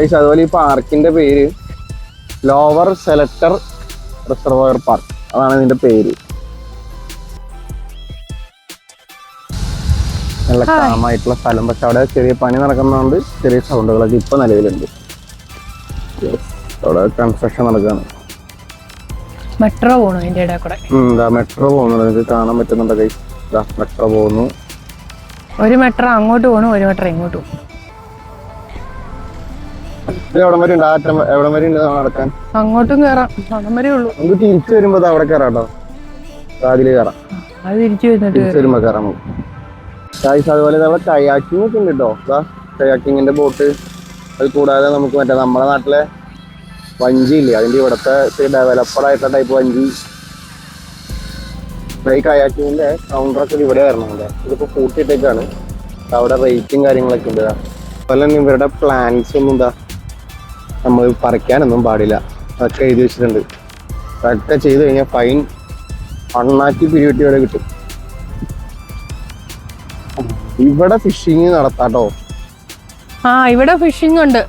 അതുപോലെ ഈ പാർക്കിന്റെ പേര് ലോവർ സെലക്ടർ റിസർവോയർ പാർക്ക്, അതാണ് ഇതിന്റെ പേര്. നല്ല കാമായിട്ടുള്ള സ്ഥലം. പക്ഷെ അവിടെ ചെറിയ പണി നടക്കുന്നതുകൊണ്ട് ചെറിയ സൗണ്ടുകളൊക്കെ ഇപ്പൊ നിലവിലുണ്ട്. അവിടെ കൺസ്ട്രക്ഷൻ നടക്കുകയാണ്. മെട്രോ പോണു അതിന്റെ ഇടയിൽ കൂടെ. മെട്രോ പോകുന്നത് നിങ്ങൾക്ക് കാണാൻ പറ്റുന്നുണ്ട്. മെട്രോ പോകുന്നു. ഒരു മെട്രോ അങ്ങോട്ട് പോണു, ഒരു മെട്രോ ഇങ്ങോട്ട് പോകും. എവിടം വരെ ഉണ്ട്? എവിടം വരെ ഉണ്ട് നടക്കാൻ? അങ്ങോട്ടും കേറാം, അവിടം വരെ ഉള്ളൂ. നമുക്ക് തിരിച്ചു വരുമ്പോ അവിടെ കയറാട്ടോ, അതില് കയറാം. അത് തിരിച്ചു വരുമ്പോ കയറാം. അതുപോലെ അവിടെ കയാക്കിംഗ് ഒക്കെ ഉണ്ട് കേട്ടോ. കയാക്കിങ്ങിന്റെ ബോട്ട്. അത് കൂടാതെ നമുക്ക് മറ്റേ നമ്മുടെ നാട്ടിലെ വഞ്ചി ഇല്ലേ, അതിന്റെ ഇവിടത്തെ ഡെവലപ്ഡ് ആയിട്ടുള്ള ടൈപ്പ് വഞ്ചി. ഈ കയാക്കിങ്ങിന്റെ കൗണ്ടറൊക്കെ ഇവിടെ വരണമല്ലേ. ഇതിപ്പോ കൂട്ടിയിട്ടേക്കാണ്. അവിടെ റേറ്റും കാര്യങ്ങളൊക്കെ ഉണ്ട്. അതുപോലെ തന്നെ ഇവരുടെ പ്ലാൻസ് ഒന്നും നമ്മൾ പറിക്കാനൊന്നും പാടില്ല, അതൊക്കെ എഴുതി വെച്ചിട്ടുണ്ട്. അതൊക്കെ ചെയ്ത് കഴിഞ്ഞാൽ ഫൈൻ അണ്ണാക്കി പിരിവിട്ടി വരെ കിട്ടും. ഇവിടെ ഫിഷിങ് നടത്താട്ടോ. ഇവിടെ ഫിഷിംഗ് ഉണ്ട്.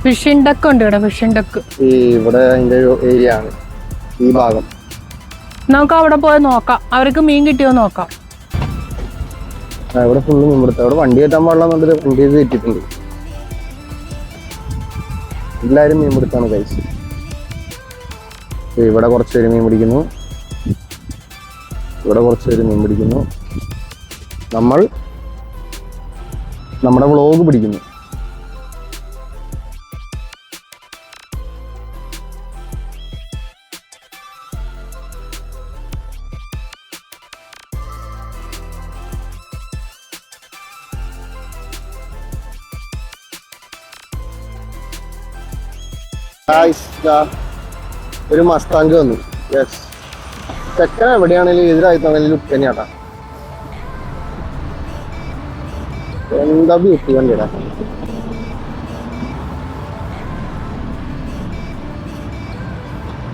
ഫിഷിംഗ് ഡക്ക് ഉണ്ട് ഇവിടെ. ഫിഷിംഗ് ഡക്ക് ഇവിടെ അതിന്റെ ഒരു ഏരിയ ആണ് ഈ ഭാഗം. നമുക്ക് അവിടെ പോയി നോക്കാം, അവർക്ക് മീൻ കിട്ടിയോ നോക്കാം. ഇവിടെ ഫുള്ള് മീൻ പിടുത്തം. അവിടെ വണ്ടി കയറ്റാൻ പാടില്ലെന്നുണ്ട്, വണ്ടി കയറ്റിട്ടുണ്ട്. എല്ലാവരും മീൻ പിടുത്താണ് കഴിച്ച്. ഇവിടെ കുറച്ച് പേര് മീൻ പിടിക്കുന്നു, ഇവിടെ കുറച്ച് പേര് മീൻ പിടിക്കുന്നു. നമ്മൾ നമ്മുടെ വ്ളോഗ് പിടിക്കുന്നു. ഒരു മസ്താങ്ക് വന്നു. യെസ്, ചെക്കൻ എവിടെയാണെങ്കിലും എതിരായിട്ടാണെങ്കിലും ലുക്ക് തന്നെയാട്ടാ. എന്താ ബ്യൂട്ടി വണ്ടിയുടെ.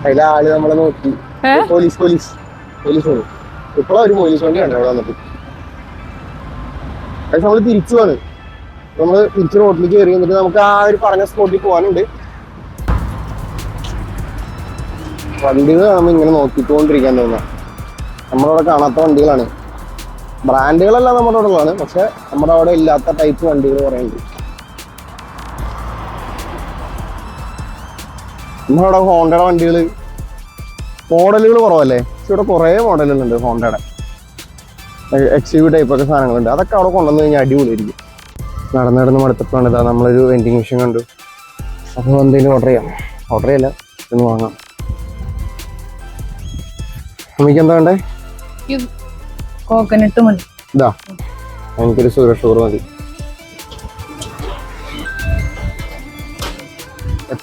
അതിലെ ആള് നമ്മളെ നോക്കി. പോലീസ് വന്നു. ഇപ്പോഴാ ഒരു പോലീസ് വണ്ടി കണ്ടോ അവിടെ വന്നിട്ട്. അത് നമ്മള് തിരിച്ചു പോവാണ്. നമ്മള് തിരിച്ച് റോഡിലേക്ക് കയറി വന്നിട്ട് നമുക്ക് ആ ഒരു പറഞ്ഞ സ്പോട്ടിൽ പോകാനുണ്ട്. വണ്ടികൾ കാണുമ്പോൾ ഇങ്ങനെ നോക്കിക്കൊണ്ടിരിക്കാൻ തോന്നുക. നമ്മളവിടെ കാണാത്ത വണ്ടികളാണ്. ബ്രാൻഡുകളെല്ലാം നമ്മുടെ അവിടെ ഉള്ളതാണ്, പക്ഷെ നമ്മുടെ അവിടെ ഇല്ലാത്ത ടൈപ്പ് വണ്ടികൾ കുറേ ഉണ്ട്. നമ്മളവിടെ ഹോണ്ടയുടെ വണ്ടികൾ മോഡലുകൾ കുറവല്ലേ, പക്ഷെ ഇവിടെ കുറേ മോഡലുകളുണ്ട്. ഹോണ്ടയുടെ XUV ടൈപ്പൊക്കെ സാധനങ്ങളുണ്ട്. അതൊക്കെ അവിടെ കൊണ്ടുവന്ന് കഴിഞ്ഞാൽ അടിപൊളിയായിരിക്കും. നടന്ന് മടുത്തപ്പോഴാണ് ഇതാ നമ്മളൊരു വെൻഡിങ് മെഷീൻ കണ്ടു. അപ്പോൾ എന്തെങ്കിലും ഓർഡർ ചെയ്യല്ല, ഒന്ന് വാങ്ങാം. നമുക്ക് എന്താ വേണ്ടേ? കോക്കനട്ട് മതി. ഇതാ എനിക്കൊരു ഷുഗർ മതി.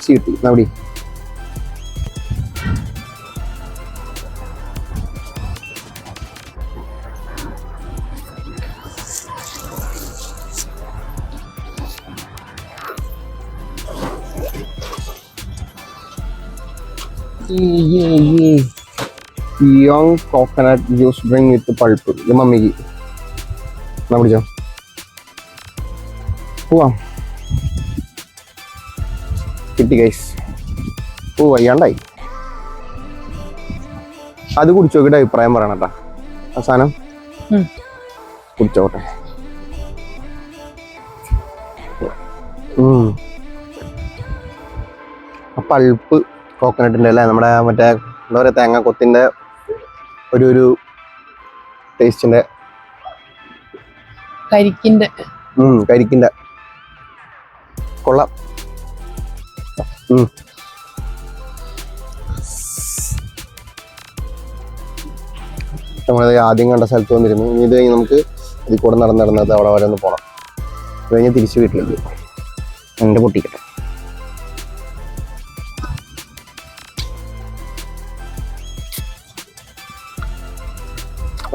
കിട്ടി നവിടെ. യോങ് coconut juice drink with pulp. ഇത് മമ്മിക്ക് പിടിച്ചോ. പോവാം. കിട്ടി ഗൈസ്. വയ്യാണ്ടായി. അത് കുടിച്ചു നോക്കിയിട്ട് അഭിപ്രായം പറയണം കേട്ടാ. അവസാനം കുടിച്ചോട്ടെ. പൾപ്പ് കോക്കനട്ടിന്റെ അല്ലേ, നമ്മുടെ മറ്റേ എന്താ പറയുക, തേങ്ങാക്കൊത്തിന്റെ ഒരു ടേസ്റ്റിന്റെ, കരിക്കിന്റെ കൊള്ളാം. നമ്മളത് ആദ്യം കണ്ട സ്ഥലത്ത് വന്നിരുന്നു. ഇനി ഇത് കഴിഞ്ഞ് നമുക്ക് ഇതിൽ കൂടെ നടന്നത് അവിടെ വരെ ഒന്ന് പോകണം. അത് കഴിഞ്ഞ് തിരിച്ച് വീട്ടിലേക്ക്. എൻ്റെ പൊട്ടിക്കട്ടെ.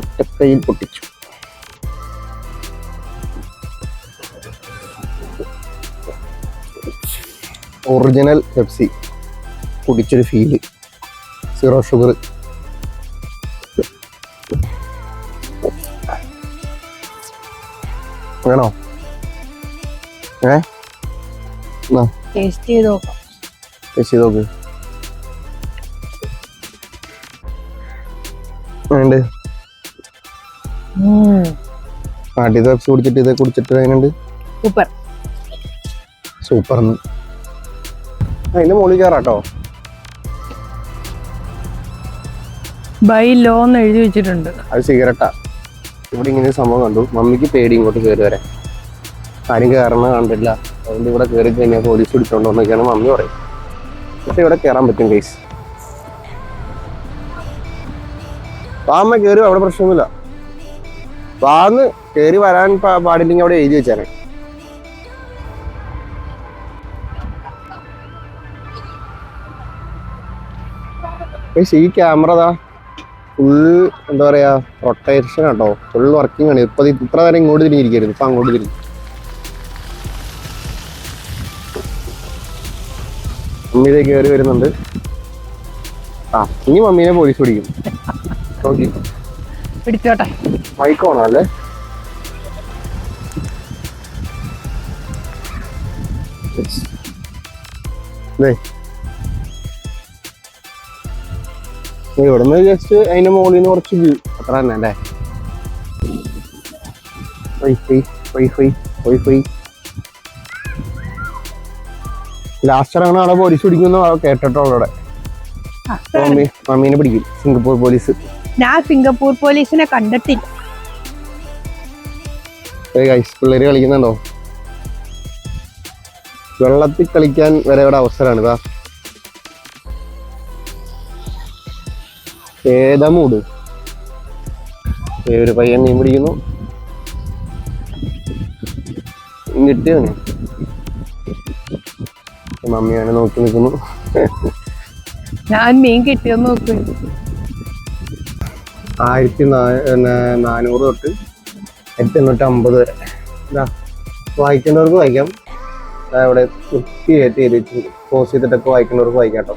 ഒറ്റക്കൈയിൽ പൊട്ടിച്ചു. ഒറിജിനൽ പെപ്സി കുടിച്ചൊരു ഫീല്. 0 ഷുഗർ. വേണോ? ടേസ്റ്റ് ചെയ്ത് നോക്കാം. ടേസ്റ്റ് ചെയ്ത് നോക്ക്. ഉണ്ട് നാട്ടിൽ വെബ്സ് കുടിച്ചിട്ട് ഇത് കുടിച്ചിട്ട് അതിനുണ്ട് സൂപ്പർ. സൂപ്പർ. അതിന്റെ മുകളിൽ കയറാട്ടോ. ബൈ ലോ എന്ന് എഴുതി വെച്ചിട്ടുണ്ട്. അത് സിഗരറ്റാ. ഇവിടെ ഇങ്ങനെ സംഭവം കണ്ടു. മമ്മിക്ക് പേടി ഇങ്ങോട്ട് കയറി വരാൻ. ആരും കയറണ കണ്ടില്ല. അതുകൊണ്ട് ഇവിടെ കയറി കഴിഞ്ഞാൽ പോലീസ് പിടിച്ചോണ്ടോ എന്നൊക്കെയാണ് മമ്മി പറയും. പക്ഷെ ഇവിടെ കയറാൻ പറ്റും കേസ്. വാമ്മ കയറി, അവിടെ പ്രശ്നമൊന്നുമില്ല. വാന്ന് കയറി വരാൻ പാടില്ലെങ്കിൽ അവിടെ എഴുതി വെച്ചാണ്. ഈ ക്യാമറ ഫുൾ എന്താ പറയാ റൊട്ടേഷൻ ആട്ടോ. ഫുൾ വർക്കിംഗ് ആണ്. ഇപ്പൊ ഇത്ര നേരം ഇങ്ങോട്ട് തിരിഞ്ഞിരിക്കരുത്, ഇപ്പൊ അങ്ങോട്ട് തിരിഞ്ഞു. മമ്മി ഇതേ കയറി വരുന്നുണ്ട്. ഇനി മമ്മീനെ പോലീസ് പിടിക്കും. നോക്കി പിടിച്ചോട്ടെ. മൈക്കോണോ അല്ലേ? ഇവിടുന്ന് ജസ്റ്റ് അതിന്റെ മുകളിൽ നിന്ന് കുറച്ച് വ്യൂ അത്ര തന്നെ അല്ലേ? Wifi wifi wifi. ലാസ്റ്റ് ഇറങ്ങണ ആളെ പോലീസ് പിടിക്കുന്ന കേട്ടോ. അവിടെ മമ്മീനെ പിടിക്കും സിംഗപ്പൂർ പോലീസ്. ഞാൻ സിംഗപ്പൂർ പോലീസിനെ കണ്ടിട്ടില്ല. പിള്ളേര് കളിക്കുന്നുണ്ടോ? വെള്ളത്തിൽ കളിക്കാൻ വരെ ഇവിടെ അവസരമാണ്. ഇതാ ഏതാ മൂട്. ഒരു പയ്യൻ മീൻ പിടിക്കുന്നു. കിട്ടിയവന് മമ്മിയാണ് നോക്കി നിൽക്കുന്നു. ഞാൻ മീൻ കിട്ടിയെന്ന് നോക്ക്. 1400 തൊട്ട് 850 വരെ. ഇതാ വായിക്കേണ്ടവർക്ക് വായിക്കാം. ഇവിടെ വൃത്തിയായിട്ട് എഴുതി പോസ്റ്റ് ചെയ്തിട്ടൊക്കെ വായിക്കേണ്ടവർക്ക് വായിക്കാം കേട്ടോ.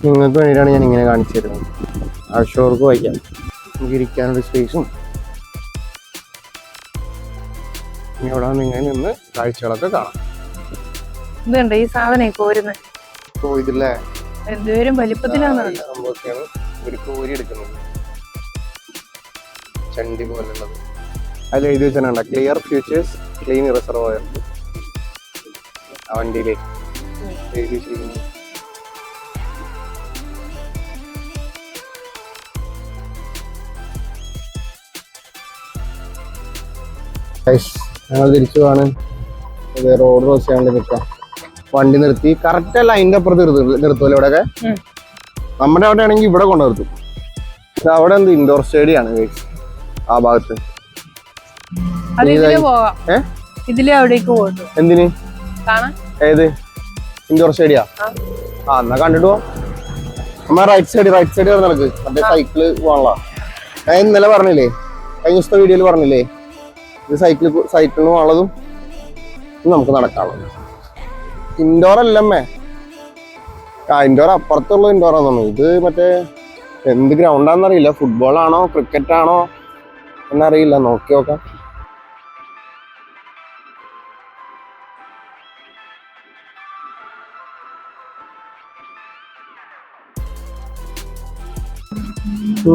നിങ്ങൾക്ക് വേണ്ടിയിട്ടാണ് ഞാൻ ഇങ്ങനെ കാണിച്ചു തരുന്നത്. ആവശ്യമുള്ളവർക്ക് വായിക്കാം. നമുക്ക് ഇരിക്കാനൊരു സ്പേസും ഇവിടെ ഇങ്ങനെ നിന്ന് കാഴ്ചകളൊക്കെ കാണാം. ഇതുണ്ട് ഈ സാധനം കോരുന്നത്. ഇതില്ലേ എന്തോരം വലിപ്പത്തിലാണ് സംഭവത്തെയാണ് ഒരു കോരി എടുക്കുന്നത്. ചണ്ടി പോലുള്ളത്. അതിൽ എഴുതി വെച്ചാൽ ക്ലിയർ ഫ്യൂച്ചേഴ്സ് ക്ലീൻ റിസർവോയർ. ആ വണ്ടിയിലേക്ക് എഴുതി വെച്ചിരിക്കുന്നു. ഞങ്ങൾ തിരിച്ചു പോവാണ്. റോഡ് ക്രോസ് ചെയ്യാൻ വേണ്ടി നിൽക്കാം. വണ്ടി നിർത്തി കറക്റ്റ് അല്ല അതിന്റെ അപ്പുറത്ത് നിർത്തുമല്ലോ. ഇവിടെയൊക്കെ നമ്മുടെ അവിടെ ആണെങ്കിൽ ഇവിടെ കൊണ്ടു നിർത്തും. അവിടെ എന്ത് ഇൻഡോർ സ്റ്റേഡിയം ആണ് ആ ഭാഗത്ത്. എന്തിന്? ഏത് ഇൻഡോർ സ്റ്റേഡിയാ? എന്നാ കണ്ടിട്ട് പോവാം. നമ്മ റൈറ്റ് സൈഡ് നടക്ക്. മറ്റേ സൈക്കിള് പോകാനുള്ള ഞാൻ ഇന്നലെ പറഞ്ഞില്ലേ, കഴിഞ്ഞ ദിവസത്തെ വീഡിയോയിൽ പറഞ്ഞില്ലേ, ഇത് സൈക്കിളിന് പോകാനുള്ളതും നമുക്ക് നടക്കാനുള്ളത്. ഇൻഡോർ അല്ലമ്മേ. ഇൻഡോർ അപ്പുറത്തുള്ള ഇൻഡോറാന്ന് തോന്നുന്നു. ഇത് മറ്റേ എന്ത് ഗ്രൗണ്ടാന്നറിയില്ല. ഫുട്ബോളാണോ ക്രിക്കറ്റ് ആണോ എന്നറിയില്ല. നോക്കി നോക്കാം.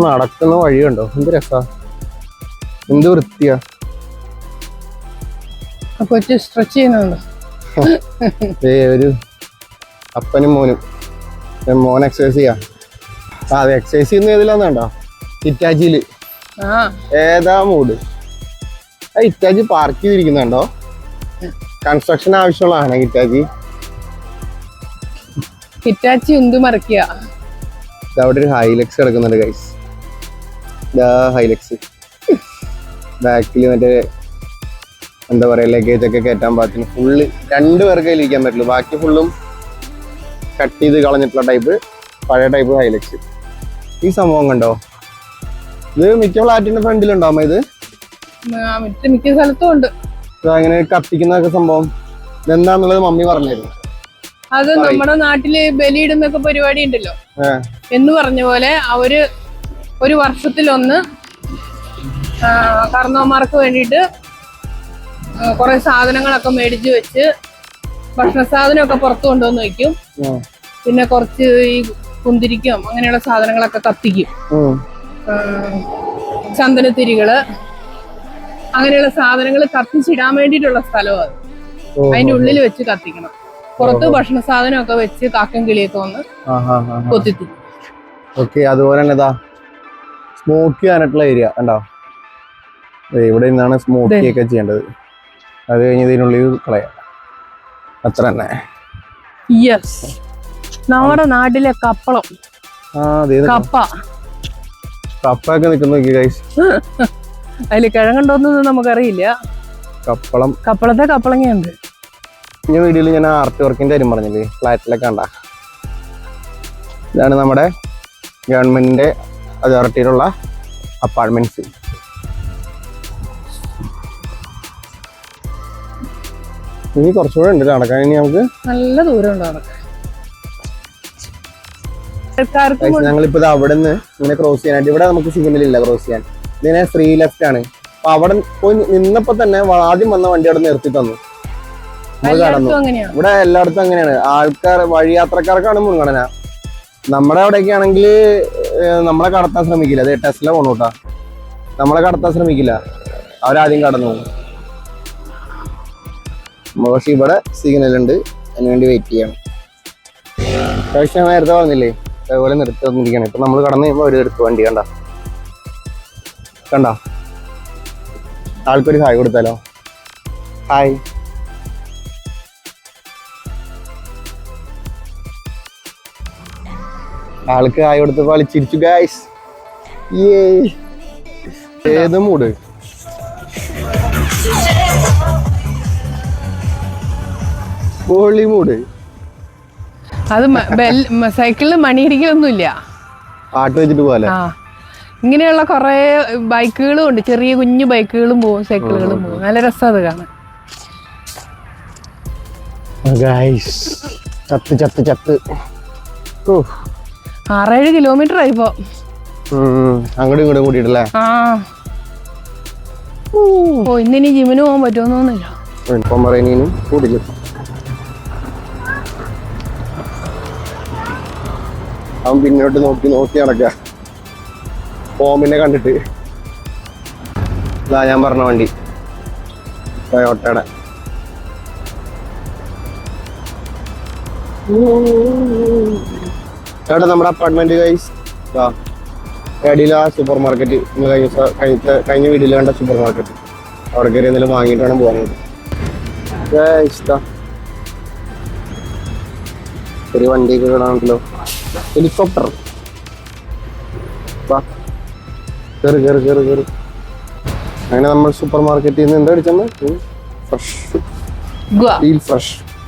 നടക്കുന്ന വഴി കണ്ടോ? എന്ത് രസാ, എന്ത് വൃത്തിയാ. സ്ട്രെച്ച് ചെയ്യുന്നുണ്ടോ? ഒരു അപ്പനും മോനും. മോൻ എക്സസൈസ് ചെയ്യാ. അതെ, എക്സസൈസ് ചെയ്യുന്ന ഏതിലാന്ന് വേണ്ട. ഇറ്റാച്ചിയില് ഏതാ മൂഡ്. ഇറ്റാച്ചി പാർക്ക് ചെയ്തിരിക്കുന്നുണ്ടോ? കൺസ്ട്രക്ഷൻ ആവശ്യമുള്ളതാണ് ഇറ്റാച്ചി. ഹിറ്റാച്ചി എന്ത് മറക്കുക. അവിടെ ഒരു ഹൈലക്സ് കിടക്കുന്നുണ്ട് ഗൈസ്. ഹൈലക്സ് ബാക്കിൽ മറ്റേ എന്താ പറയാ ലഗേജ് ഒക്കെ കയറ്റാൻ പാകത്തിന് ഫുള്ള് 2 പേർക്ക് കയ്യിൽ ഇരിക്കാൻ പറ്റുള്ളൂ. ബാക്കി ഫുള്ളും കട്ട് ചെയ്ത് കളഞ്ഞിട്ടുള്ള ടൈപ്പ്, പഴയ ടൈപ്പ് ഹൈലക്സ്. ഈ സംഭവം കണ്ടോ, ഇത് മിക്ക ഫ്ലാറ്റിന്റെ ഫ്രണ്ടിലുണ്ടാവുമ്പോ ഇത് മിക്ക സ്ഥലത്തും ഉണ്ട്. അങ്ങനെ കത്തിക്കുന്നതൊക്കെ സംഭവം എന്താന്നുള്ളത് മമ്മി പറഞ്ഞിരുന്നു. അത് നമ്മുടെ നാട്ടില് ബലിയിടുന്നൊക്കെ പരിപാടി ഉണ്ടല്ലോ എന്ന് പറഞ്ഞ പോലെ അവര് ഒരു വർഷത്തിലൊന്ന് കാരണവന്മാർക്ക് വേണ്ടിയിട്ട് കുറെ സാധനങ്ങളൊക്കെ മേടിച്ചു വെച്ച് ഭക്ഷണ സാധനമൊക്കെ പുറത്തു കൊണ്ടുവന്ന് വെക്കും. പിന്നെ കുറച്ച് ഈ കുന്തിരിക്കും അങ്ങനെയുള്ള സാധനങ്ങളൊക്കെ കത്തിക്കും. ചന്ദനത്തിരികള് അങ്ങനെയുള്ള സാധനങ്ങൾ കത്തിച്ചിടാൻ വേണ്ടിയിട്ടുള്ള സ്ഥലമാണ് അത്. അതിന്റെ ഉള്ളിൽ വെച്ച് കത്തിക്കണം. പുറത്ത് ഭക്ഷണ സാധനമൊക്കെ വെച്ച് കാക്കൻ കിളിയൊക്കെ വന്ന് കൊത്തിത്തിരിക്കും. ഓക്കെ, അതുപോലെ തന്നെ ഇതാ സ്മോക്ക് ചെയ്യാനായിട്ടുള്ള ഏരിയ കണ്ടോ, ഇവിടെ നിന്നാണ് സ്മോക്കി ഒക്കെ ചെയ്യേണ്ടത്. അത് കഴിഞ്ഞ് ഇതിനുള്ളിൽ കളയാം, അത്ര തന്നെ. യെസ്, നമ്മുടെ നാട്ടിലെ കപ്പളം, കപ്പൊക്കെ നിൽക്കുന്നു ഗൈസ്. അതില് കിഴങ്ങുണ്ടോന്നൊന്നും നമുക്കറിയില്ല. കപ്പളത്തെ കപ്പളങ്ങയുണ്ട്. ഈ വീഡിയോയിൽ ഞാൻ ആർട്ട് വർക്കിന്റെ കാര്യം പറഞ്ഞില്ലേ, ഫ്ലാറ്റിലൊക്കെ കണ്ട. ഇതാണ് നമ്മുടെ ഗവൺമെന്റിന്റെ അതോറിറ്റിയിലുള്ള അപ്പാർട്ട്മെന്റ്സ്. ഇനി കുറച്ചുകൂടെ ഉണ്ട് നടക്കാൻ. ഇനി നമുക്ക് നല്ല ദൂരം ഉണ്ട് നടക്കാൻ. ഞങ്ങളിപ്പോ അവിടെ നിന്ന് ഇങ്ങനെ ക്രോസ് ചെയ്യാനായിട്ട്, ഇവിടെ നമുക്ക് സിഗ്നൽ ഇല്ല ക്രോസ് ചെയ്യാൻ, ഇതിനെ ഫ്രീ ലെഫ്റ്റ് ആണ്. അപ്പൊ അവിടെ പോയി നിന്നപ്പോ തന്നെ ആദ്യം വന്ന വണ്ടി അവിടെ നിർത്തി തന്നു. ഇവിടെ എല്ലായിടത്തും അങ്ങനെയാണ്. ആൾക്കാർ വഴിയാത്രക്കാർക്കാണ് മുൻഗണന. നമ്മുടെ അവിടെയൊക്കെ ആണെങ്കിൽ നമ്മളെ കടത്താൻ ശ്രമിക്കില്ല. അതെ, ടെസ്ല പോണൂട്ടാ, നമ്മളെ കടത്താൻ ശ്രമിക്കില്ല, അവരാദ്യം കടന്നു പോകും. പക്ഷെ ഇവിടെ സിഗ്നൽ ഉണ്ട്, അതിന് വേണ്ടി വെയിറ്റ് ചെയ്യണം. പക്ഷെ ഞാൻ നേരത്തെ പറഞ്ഞില്ലേ, അതേപോലെ നിർത്തി വന്നിരിക്കുകയാണ്. ഇപ്പൊ നമ്മൾ കടന്നു കഴിയുമ്പോൾ ഒരു എടുത്ത് വണ്ടി കണ്ട ആൾക്കൊരു ഹായ് കൊടുത്താലോ. ഹായ്. ആൾക്ക് ഹായ് കൊടുത്തപ്പോൾ ആള് ചിരിച്ചു ഗൈസ്. ഏത് മൂഡ്. മൂഡ് അത് സൈക്കിളിൽ മണിയടിക്കലൊന്നുമില്ല, പാട്ട് വെച്ചിട്ട് പോലെ. ഇങ്ങനെയുള്ള കുറെ ബൈക്കുകളും ഉണ്ട്, ചെറിയ കുഞ്ഞു ബൈക്കുകളും പോവും, സൈക്കിളുകളും പോവും. നല്ല രസം അത് കാണാൻ. ചത്ത് 6-7 കിലോമീറ്റർ ആയിപ്പോ അങ്ങോട്ടും ഇങ്ങോട്ടും കൂട്ടിയിട്ടല്ലേ. ഓ, ഇന്നിനി ജിമ്മിന് പോകാൻ പറ്റുമെന്നൊന്നുമില്ല. കൂട്ടില്ല. അവൻ പിന്നോട്ട് നോക്കി നടക്ക ഫോമിനെ കണ്ടിട്ട്. ഞാൻ പറഞ്ഞ വണ്ടി ടൊയോട്ടയുടെ. ചേട്ടാ നമ്മുടെ അപ്പാർട്ട്മെന്റ് ഗൈസ് എടിയില സൂപ്പർ മാർക്കറ്റ്, കഴിഞ്ഞ വീട്ടിൽ കണ്ട സൂപ്പർ മാർക്കറ്റ്, അവിടെ കയറി എന്തെങ്കിലും വാങ്ങിയിട്ട് വേണം പോകാൻ. ഒരു വണ്ടിയൊക്കെ കാണാമല്ലോ, ഹെലികോപ്റ്റർ. കേറി. അങ്ങനെ നമ്മൾ സൂപ്പർ മാർക്കറ്റിൽ നിന്ന് എന്താ അടിച്ചമ്മ? ഫ്രഷ്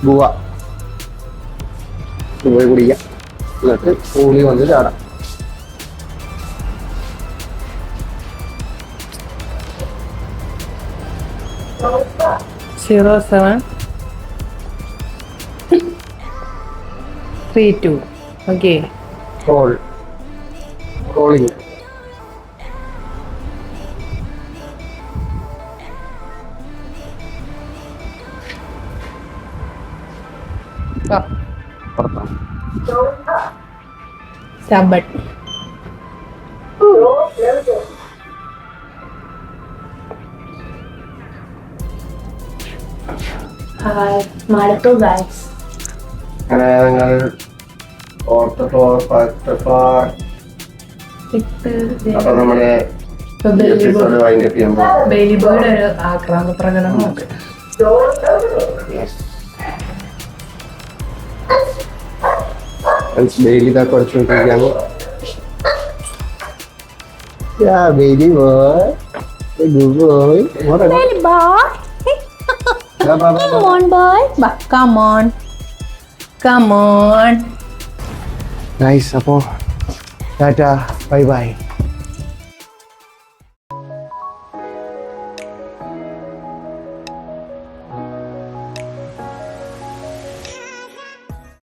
ഗുവ പോയി കുടിക്കാം, എന്നിട്ട് കൂളി വന്ന് ചാടാം. Zero 7 3 2. Okay. Calling. Sabat. Hi, Marco guys. Bailey bird ഒരു ആക്രാന്ത പ്രകടനമുണ്ട്. Bailey that question again. Yeah, baby boy. Hey, good boy. What a Bailey boy. Come on, boy. Come on. Come on. Guys, അപ്പോൾ Tata bye bye.